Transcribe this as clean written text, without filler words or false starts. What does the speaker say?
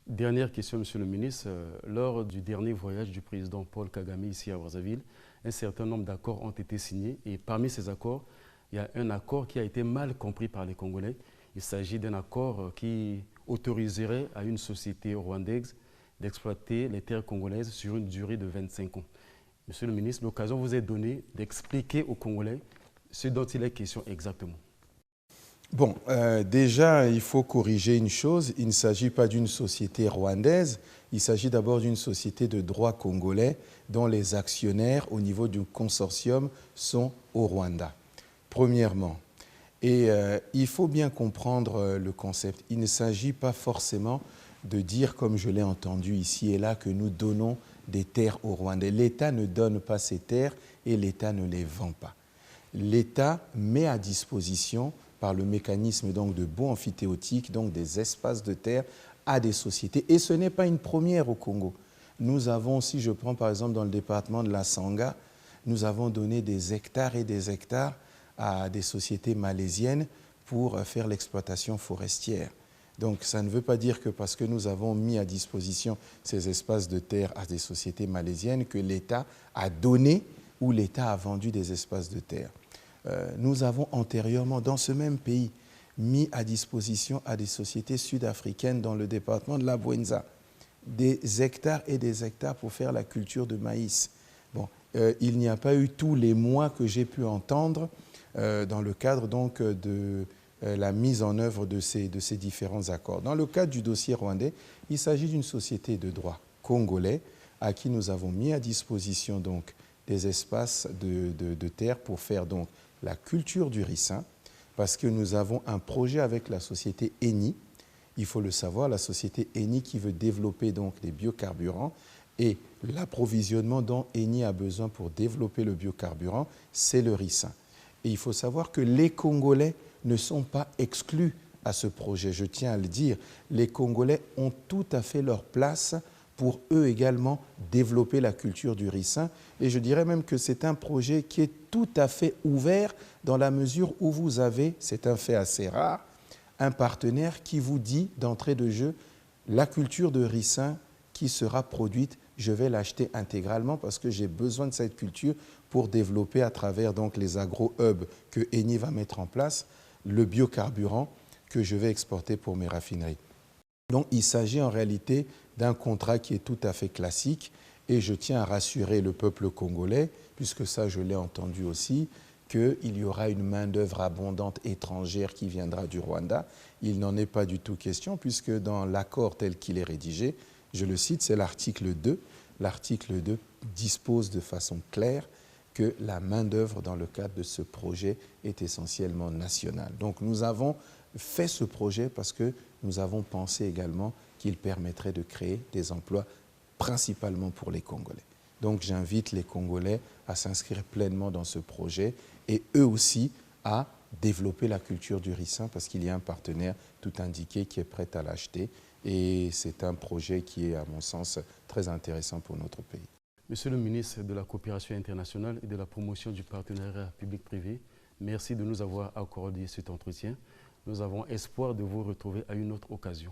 Dernière question, Monsieur le ministre. Lors du dernier voyage du président Paul Kagame ici à Brazzaville, un certain nombre d'accords ont été signés et parmi ces accords, il y a un accord qui a été mal compris par les Congolais. Il s'agit d'un accord qui autoriserait à une société rwandaise d'exploiter les terres congolaises sur une durée de 25 ans. Monsieur le ministre, l'occasion vous est donnée d'expliquer aux Congolais ce dont il est question exactement. Bon, déjà, il faut corriger une chose. Il ne s'agit pas d'une société rwandaise. Il s'agit d'abord d'une société de droit congolais dont les actionnaires au niveau du consortium sont au Rwanda. Premièrement. Et il faut bien comprendre le concept. Il ne s'agit pas forcément de dire, comme je l'ai entendu ici et là, que nous donnons des terres au Rwanda. L'État ne donne pas ces terres et l'État ne les vend pas. L'État met à disposition par le mécanisme donc de baux amphithéotiques, donc des espaces de terre à des sociétés. Et ce n'est pas une première au Congo. Nous avons, si je prends par exemple dans le département de la Sangha, nous avons donné des hectares et des hectares à des sociétés malaisiennes pour faire l'exploitation forestière. Donc ça ne veut pas dire que parce que nous avons mis à disposition ces espaces de terre à des sociétés malaisiennes que l'État a donné ou l'État a vendu des espaces de terre. Nous avons antérieurement, dans ce même pays, mis à disposition à des sociétés sud-africaines dans le département de la Bouenza des hectares et des hectares pour faire la culture de maïs. Bon, il n'y a pas eu tous les mois que j'ai pu entendre dans le cadre donc, de la mise en œuvre de ces différents accords. Dans le cadre du dossier rwandais, il s'agit d'une société de droit congolais à qui nous avons mis à disposition donc, des espaces de terre pour faire donc, la culture du ricin, parce que nous avons un projet avec la société Eni. Il faut le savoir, la société Eni qui veut développer donc les biocarburants et l'approvisionnement dont Eni a besoin pour développer le biocarburant, c'est le ricin. Et il faut savoir que les Congolais ne sont pas exclus à ce projet, je tiens à le dire. Les Congolais ont tout à fait leur place pour eux également développer la culture du ricin. Et je dirais même que c'est un projet qui est tout à fait ouvert dans la mesure où vous avez, c'est un fait assez rare, un partenaire qui vous dit d'entrée de jeu, la culture de ricin qui sera produite, je vais l'acheter intégralement parce que j'ai besoin de cette culture pour développer à travers donc, les agro-hubs que Eni va mettre en place, le biocarburant que je vais exporter pour mes raffineries. Donc il s'agit en réalité d'un contrat qui est tout à fait classique et je tiens à rassurer le peuple congolais, puisque ça je l'ai entendu aussi, qu'il y aura une main-d'œuvre abondante étrangère qui viendra du Rwanda. Il n'en est pas du tout question, puisque dans l'accord tel qu'il est rédigé, je le cite, c'est l'article 2. L'article 2 dispose de façon claire que la main-d'œuvre dans le cadre de ce projet est essentiellement nationale. Donc nous avons fait ce projet parce que nous avons pensé également qu'il permettrait de créer des emplois principalement pour les Congolais. Donc j'invite les Congolais à s'inscrire pleinement dans ce projet et eux aussi à développer la culture du ricin parce qu'il y a un partenaire tout indiqué qui est prêt à l'acheter et c'est un projet qui est à mon sens très intéressant pour notre pays. Monsieur le ministre de la Coopération internationale et de la promotion du partenariat public-privé, merci de nous avoir accordé cet entretien. Nous avons espoir de vous retrouver à une autre occasion.